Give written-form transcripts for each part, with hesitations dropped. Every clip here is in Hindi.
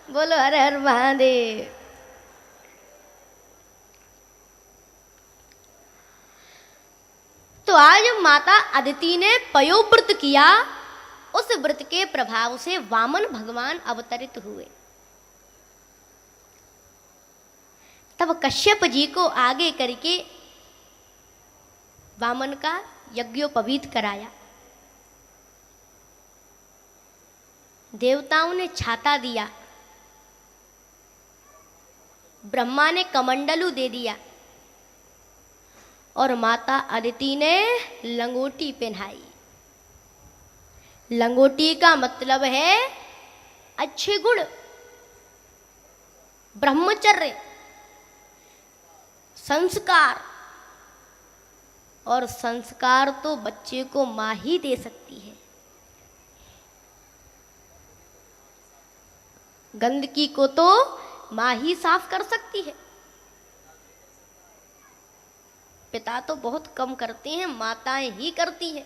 बोलो हर हर महादेव। तो आज माता अदिति ने पयोव्रत किया, उस व्रत के प्रभाव से वामन भगवान अवतरित हुए। तब कश्यप जी को आगे करके वामन का यज्ञोपवीत कराया। देवताओं ने छाता दिया, ब्रह्मा ने कमंडलू दे दिया और माता अदिति ने लंगोटी पहनाई। लंगोटी का मतलब है अच्छे गुण, ब्रह्मचर्य, संस्कार। और संस्कार तो बच्चे को मां ही दे सकती है। गंदगी को तो मां ही साफ कर सकती है। पिता तो बहुत कम करते हैं, माताएं ही करती हैं।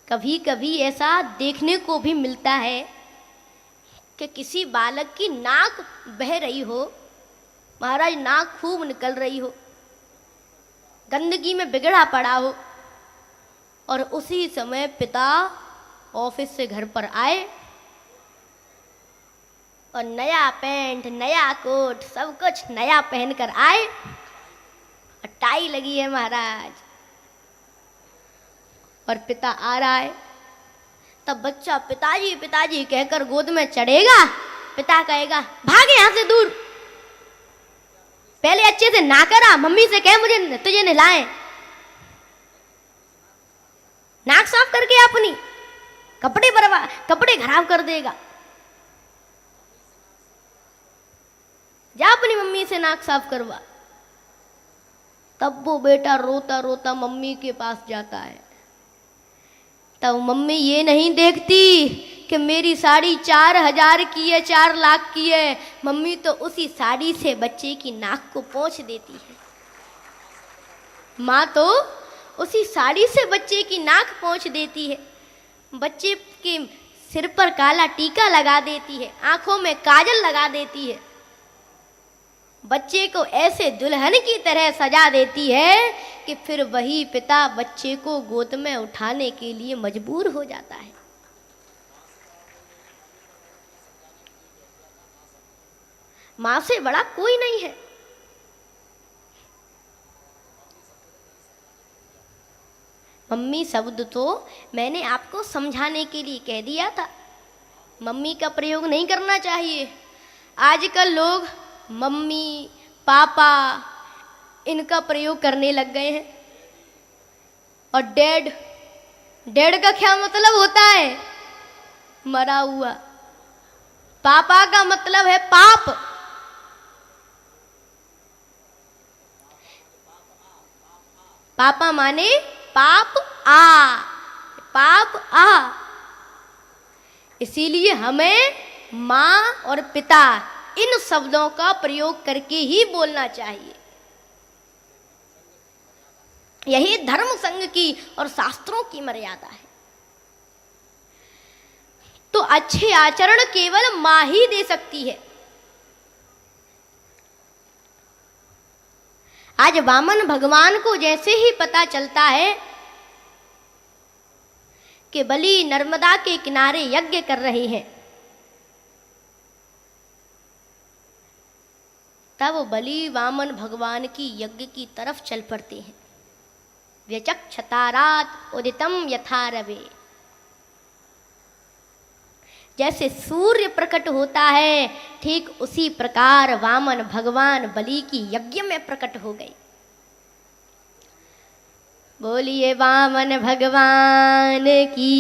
कभी कभी ऐसा देखने को भी मिलता है कि किसी बालक की नाक बह रही हो, महाराज नाक खूब निकल रही हो, गंदगी में बिगड़ा पड़ा हो, और उसी समय पिता ऑफिस से घर पर आए और नया पैंट, नया कोट, सब कुछ नया पहनकर आए और टाई लगी है महाराज, और पिता आ रहा है। तब बच्चा पिताजी पिताजी कहकर गोद में चढ़ेगा। पिता कहेगा भाग यहां से दूर, पहले अच्छे से ना करा, मम्मी से कह मुझे तुझे नहलाएं, नाक साफ करके अपनी कपड़े खराब कर देगा, जा अपनी मम्मी से नाक साफ करवा। तब वो बेटा रोता रोता मम्मी के पास जाता है। तब मम्मी ये नहीं देखती कि मेरी साड़ी 4,000 की है, 4 लाख की है। मम्मी तो उसी साड़ी से बच्चे की नाक को पोंछ देती है। माँ तो उसी साड़ी से बच्चे की नाक पोंछ देती है, बच्चे के सिर पर काला टीका लगा देती है, आंखों में काजल लगा देती है, बच्चे को ऐसे दुल्हन की तरह सजा देती है कि फिर वही पिता बच्चे को गोद में उठाने के लिए मजबूर हो जाता है। मां से बड़ा कोई नहीं है। मम्मी शब्द तो मैंने आपको समझाने के लिए कह दिया था, मम्मी का प्रयोग नहीं करना चाहिए। आजकल लोग मम्मी पापा इनका प्रयोग करने लग गए हैं। और डैड का क्या मतलब होता है? मरा हुआ। पापा का मतलब है पाप। पापा माने पाप आ। इसीलिए हमें माँ और पिता इन शब्दों का प्रयोग करके ही बोलना चाहिए। यही धर्म संघ की और शास्त्रों की मर्यादा है। तो अच्छे आचरण केवल मां ही दे सकती है। आज वामन भगवान को जैसे ही पता चलता है कि बलि नर्मदा के किनारे यज्ञ कर रहे हैं, तब बलि वामन भगवान की यज्ञ की तरफ चल पड़ते हैं। व्यचक्षतारात उदितम यथा रवे। जैसे सूर्य प्रकट होता है, ठीक उसी प्रकार वामन भगवान बलि की यज्ञ में प्रकट हो गए। बोलिए वामन भगवान की।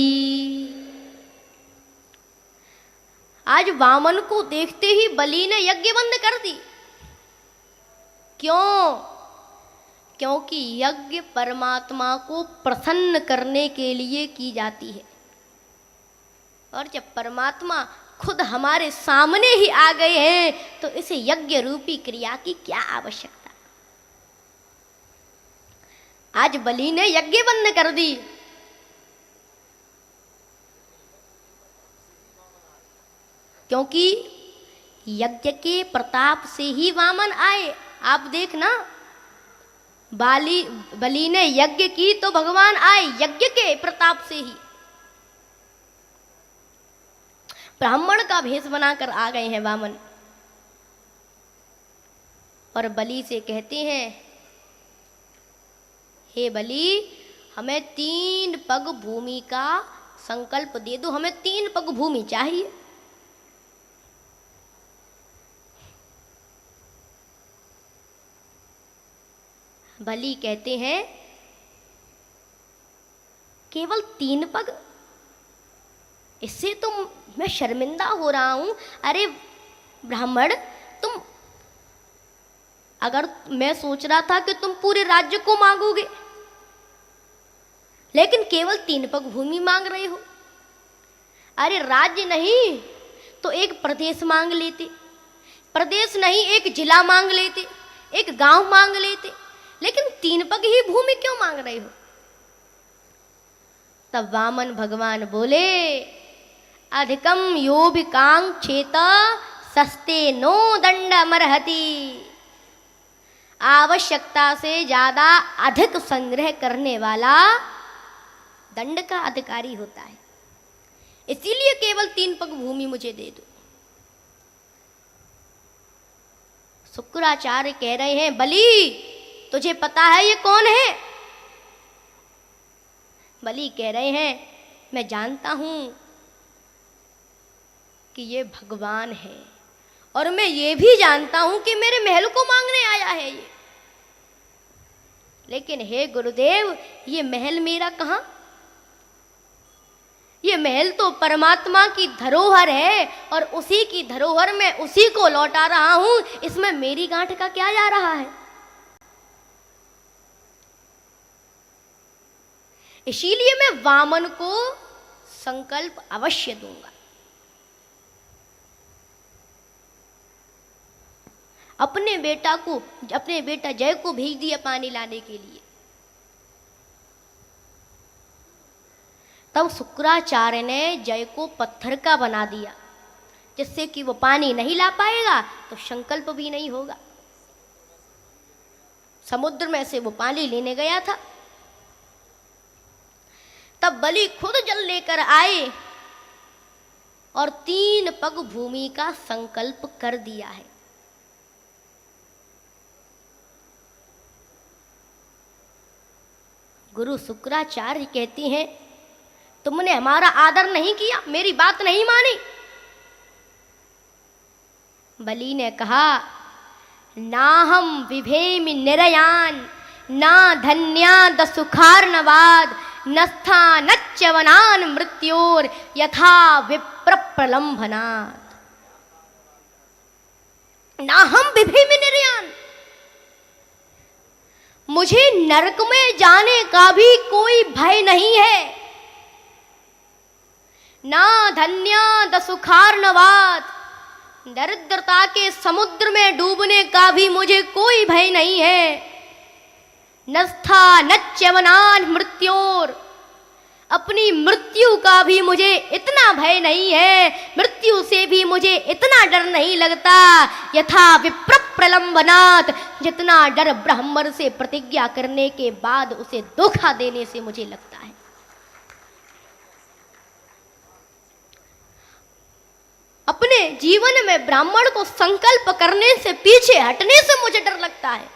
आज वामन को देखते ही बलि ने यज्ञ बंद कर दी। क्यों? क्योंकि यज्ञ परमात्मा को प्रसन्न करने के लिए की जाती है। और जब परमात्मा खुद हमारे सामने ही आ गए हैं तो इसे यज्ञ रूपी क्रिया की क्या आवश्यकता? आज बलि ने यज्ञ बंद कर दी क्योंकि यज्ञ के प्रताप से ही वामन आए। आप देखना, बलि ने यज्ञ की तो भगवान आए यज्ञ के प्रताप से ही। ब्राह्मण का भेष बनाकर आ गए हैं वामन, और बलि से कहते हैं, हे बलि, हमें 3 पग भूमि का संकल्प दे दो, हमें 3 पग भूमि चाहिए। बलि कहते हैं, केवल 3 पग? इससे तो मैं शर्मिंदा हो रहा हूं। अरे ब्राह्मण, तुम, अगर मैं सोच रहा था कि तुम पूरे राज्य को मांगोगे, लेकिन केवल 3 पग भूमि मांग रहे हो। अरे राज्य नहीं तो एक प्रदेश मांग लेते, प्रदेश नहीं एक जिला मांग लेते, एक गांव मांग लेते, लेकिन 3 पग ही भूमि क्यों मांग रहे हो? तब वामन भगवान बोले, अधिकम योभिकांक्षेत सस्ते नो दंड मरहति। आवश्यकता से ज्यादा अधिक संग्रह करने वाला दंड का अधिकारी होता है। इसीलिए केवल 3 पग भूमि मुझे दे दो। शुक्राचार्य कह रहे हैं, बलि तुझे पता है ये कौन है? बलि कह रहे हैं, मैं जानता हूं कि ये भगवान है, और मैं ये भी जानता हूं कि मेरे महल को मांगने आया है ये। लेकिन हे गुरुदेव, ये महल मेरा कहां? ये महल तो परमात्मा की धरोहर है, और उसी की धरोहर में उसी को लौटा रहा हूं। इसमें मेरी गांठ का क्या जा रहा है? इसीलिए मैं वामन को संकल्प अवश्य दूंगा। अपने बेटा जय को भेज दिया पानी लाने के लिए। तब शुक्राचार्य ने जय को पत्थर का बना दिया, जिससे कि वो पानी नहीं ला पाएगा तो संकल्प भी नहीं होगा। समुद्र में से वो पानी लेने गया था। तब बलि खुद जल लेकर आए और 3 पग भूमि का संकल्प कर दिया है। गुरु शुक्राचार्य कहते हैं, तुमने हमारा आदर नहीं किया, मेरी बात नहीं मानी। बलि ने कहा, ना हम विभेमि निरयान, ना धन्याद सुखार्णवाद, नस्था नच्चवनान मृत्योर यथा विप्र प्रलंभनात्। ना हम विभेमि निरयान, मुझे नरक में जाने का भी कोई भय नहीं है। ना धन्याद सुखार्णवाद, दरिद्रता के समुद्र में डूबने का भी मुझे कोई भय नहीं है। नस्था नच्चवनान मृत्योर, अपनी मृत्यु का भी मुझे इतना भय नहीं है, मृत्यु से भी मुझे इतना डर नहीं लगता। यथा विप्र प्रलंबनात्, जितना डर ब्राह्मण से प्रतिज्ञा करने के बाद उसे धोखा देने से मुझे लगता है। अपने जीवन में ब्राह्मण को संकल्प करने से, पीछे हटने से मुझे डर लगता है,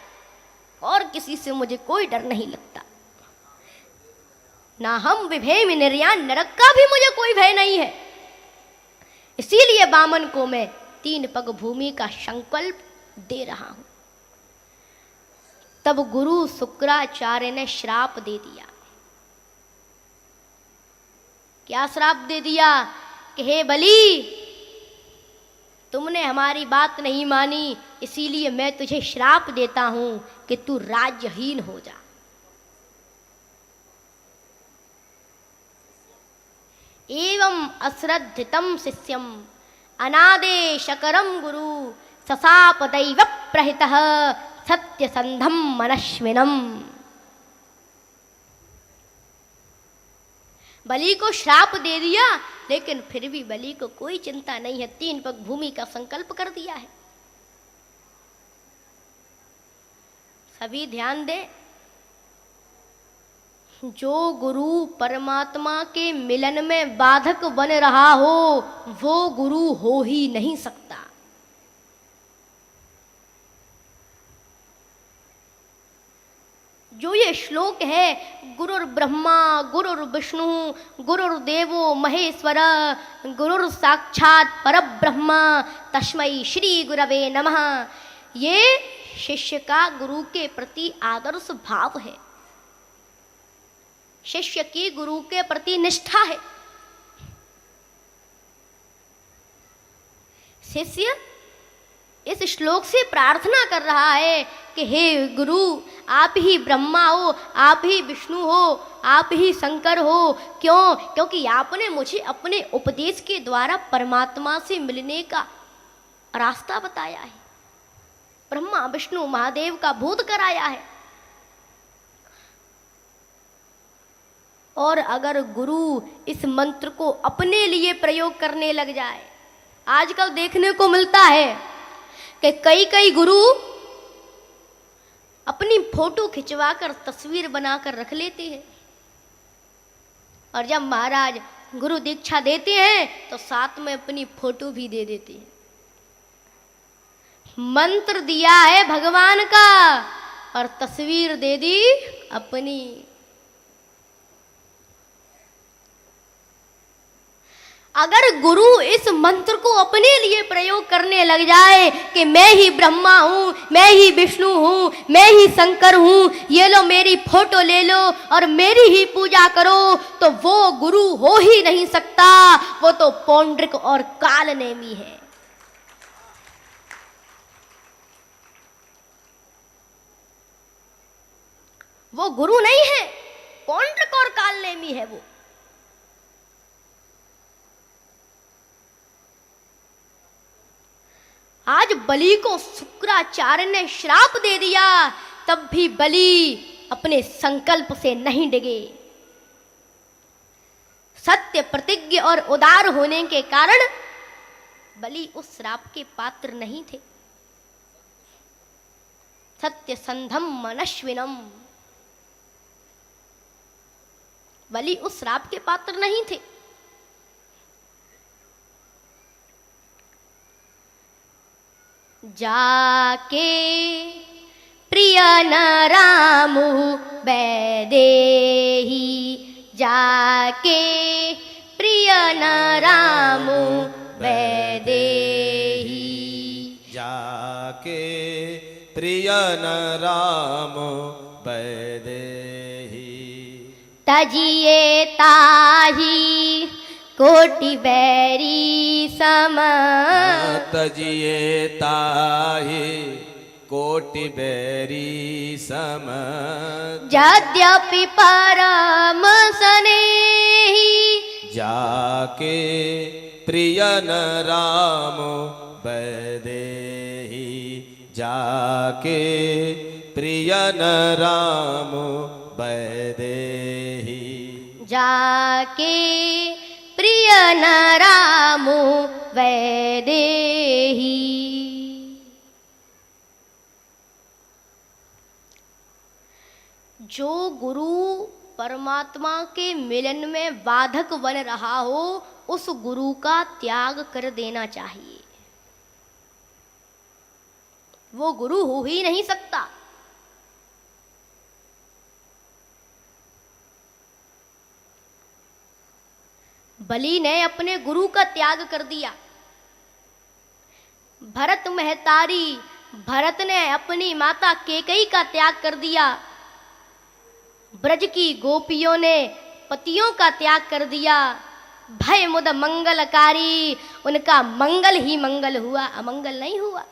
और किसी से मुझे कोई डर नहीं लगता। ना हम विभेमि निर्यान, नरक का भी मुझे कोई भय नहीं है। इसीलिए वामन को मैं 3 पग भूमि का संकल्प दे रहा हूं। तब गुरु शुक्राचार्य ने श्राप दे दिया। क्या श्राप दे दिया? कि हे बलि, तुमने हमारी बात नहीं मानी, इसीलिए मैं तुझे श्राप देता हूं कि तू राज्यहीन हो जा। एवं अश्रद्धितम शिष्यम अनादेशकरम गुरु ससाप दैव प्रहितः सत्यसंधम मनस्विनम। बलि को श्राप दे दिया लेकिन फिर भी बलि को कोई चिंता नहीं है, 3 पग भूमि का संकल्प कर दिया है। सभी ध्यान दें, जो गुरु परमात्मा के मिलन में बाधक बन रहा हो वो गुरु हो ही नहीं सकता। जो ये श्लोक है, गुरुर् ब्रह्मा गुरुर्विष्णु गुरुर्देवो महेश्वर गुरुर् साक्षात परब्रह्म तस्मै श्री गुरवे नमः, ये शिष्य का गुरु के प्रति आदर्श भाव है, शिष्य की गुरु के प्रति निष्ठा है। शिष्य इस श्लोक से प्रार्थना कर रहा है कि हे गुरु, आप ही ब्रह्मा हो, आप ही विष्णु हो, आप ही शंकर हो। क्यों? क्योंकि आपने मुझे अपने उपदेश के द्वारा परमात्मा से मिलने का रास्ता बताया है, ब्रह्मा विष्णु महादेव का बोध कराया है। और अगर गुरु इस मंत्र को अपने लिए प्रयोग करने लग जाए, आजकल देखने को मिलता है कि कई कई गुरु अपनी फोटो खिंचवाकर तस्वीर बनाकर रख लेते हैं, और जब महाराज गुरु दीक्षा देते हैं तो साथ में अपनी फोटो भी दे देते हैं। मंत्र दिया है भगवान का और तस्वीर दे दी अपनी। अगर गुरु इस मंत्र को अपने लिए प्रयोग करने लग जाए कि मैं ही ब्रह्मा हूं, मैं ही विष्णु हूं, मैं ही शंकर हूं, ये लो मेरी फोटो ले लो और मेरी ही पूजा करो, तो वो गुरु हो ही नहीं सकता, वो तो पौंड्रिक और कालनेमी है। वो गुरु नहीं है, पौंड्रिक और कालनेमी है वो। आज बलि को शुक्राचार्य ने श्राप दे दिया, तब भी बलि अपने संकल्प से नहीं डिगे। सत्य प्रतिज्ञ और उदार होने के कारण बलि उस श्राप के पात्र नहीं थे। सत्य संधम मनश्विनम, बलि उस श्राप के पात्र नहीं थे। जाके प्रिय न रामु वैदेही, जाके प्रिय न रामु वैदेही, जाके प्रिय न राम वैदेही, तजिए ताही कोटि बैरी सम, तजिए ताहि कोटि बैरी सम, यद्यपि परम स्नेही, जाके प्रिय न राम वैदेही, जाके प्रिय न राम वैदेही, जाके प्रिय न रामु वैदेही। जो गुरु परमात्मा के मिलन में बाधक बन रहा हो, उस गुरु का त्याग कर देना चाहिए। वो गुरु हो ही नहीं सकता। बलि ने अपने गुरु का त्याग कर दिया। भरत महतारी भरत ने अपनी माता केकई का त्याग कर दिया। ब्रज की गोपियों ने पतियों का त्याग कर दिया। भय मुद मंगलकारी, उनका मंगल ही मंगल हुआ, अमंगल नहीं हुआ।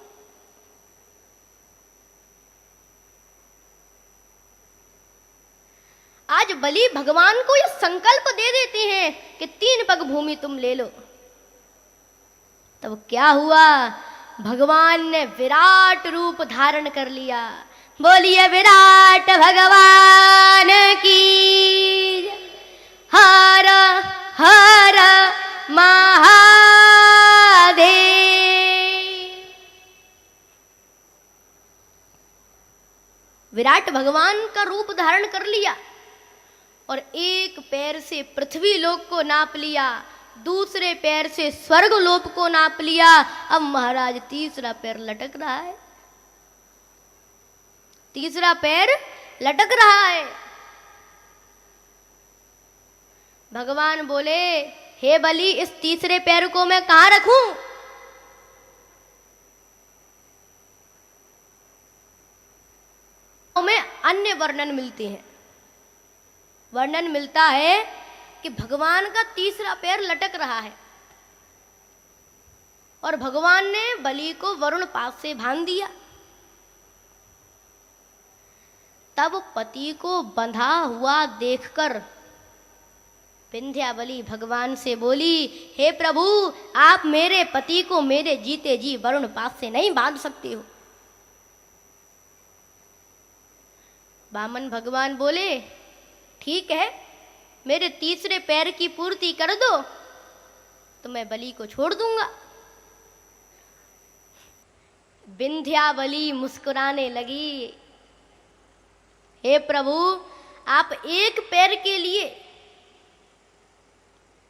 आज बलि भगवान को यह संकल्प दे देते हैं कि 3 पग भूमि तुम ले लो। तब क्या हुआ? भगवान ने विराट रूप धारण कर लिया। बोलिए विराट भगवान की। हर हर महादेव। विराट भगवान का रूप धारण कर लिया और एक पैर से पृथ्वी लोक को नाप लिया, दूसरे पैर से स्वर्ग लोक को नाप लिया। अब महाराज तीसरा पैर लटक रहा है, तीसरा पैर लटक रहा है। भगवान बोले, हे बलि, इस तीसरे पैर को मैं कहां रखूं? में अन्य वर्णन मिलते हैं। वर्णन मिलता है कि भगवान का तीसरा पैर लटक रहा है और भगवान ने बलि को वरुण पास से बांध दिया। तब पति को बंधा हुआ देखकर विंध्यावली भगवान से बोली, हे प्रभु, आप मेरे पति को मेरे जीते जी वरुण पास से नहीं बांध सकते हो। वामन भगवान बोले, ठीक है, मेरे तीसरे पैर की पूर्ति कर दो तो मैं बलि को छोड़ दूंगा। विंध्यावली मुस्कुराने लगी, हे प्रभु, आप एक पैर के लिए,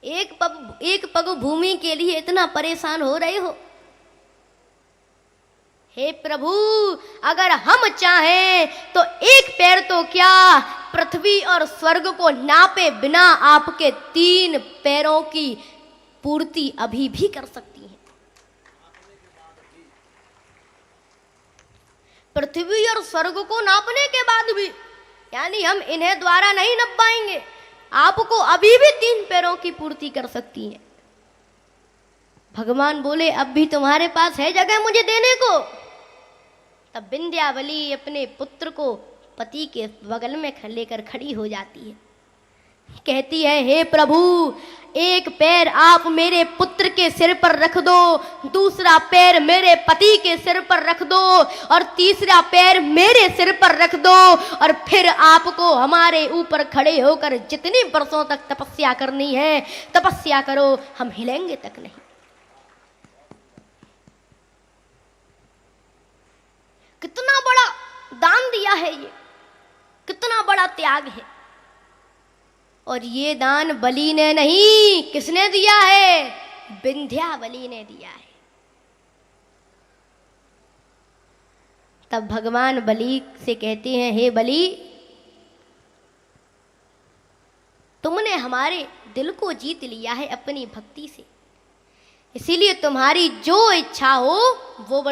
एक पग भूमि के लिए इतना परेशान हो रहे हो। हे प्रभु, अगर हम चाहें तो एक पैर तो क्या, पृथ्वी और स्वर्ग को नापे बिना आपके 3 पैरों की पूर्ति अभी भी कर सकती हैं। पृथ्वी और स्वर्ग को नापने के बाद भी, यानी हम इन्हें द्वारा नहीं नप पाएंगे, आपको अभी भी 3 पैरों की पूर्ति कर सकती हैं। भगवान बोले, अब भी तुम्हारे पास है जगह मुझे देने को? तब विंध्यावली अपने पुत्र को पति के बगल में लेकर खड़ी हो जाती है, कहती है, हे प्रभु, एक पैर आप मेरे पुत्र के सिर पर रख दो, दूसरा पैर मेरे पति के सिर पर रख दो और तीसरा पैर मेरे सिर पर रख दो, और फिर आपको हमारे ऊपर खड़े होकर जितनी वर्षों तक तपस्या करनी है तपस्या करो, हम हिलेंगे तक नहीं। कितना बड़ा दान दिया है ये, कितना बड़ा त्याग है। और ये दान बलि ने नहीं, किसने दिया है? विंध्यावली ने दिया है। तब भगवान बलि से कहते हैं, हे बलि, तुमने हमारे दिल को जीत लिया है अपनी भक्ति से, इसीलिए तुम्हारी जो इच्छा हो वो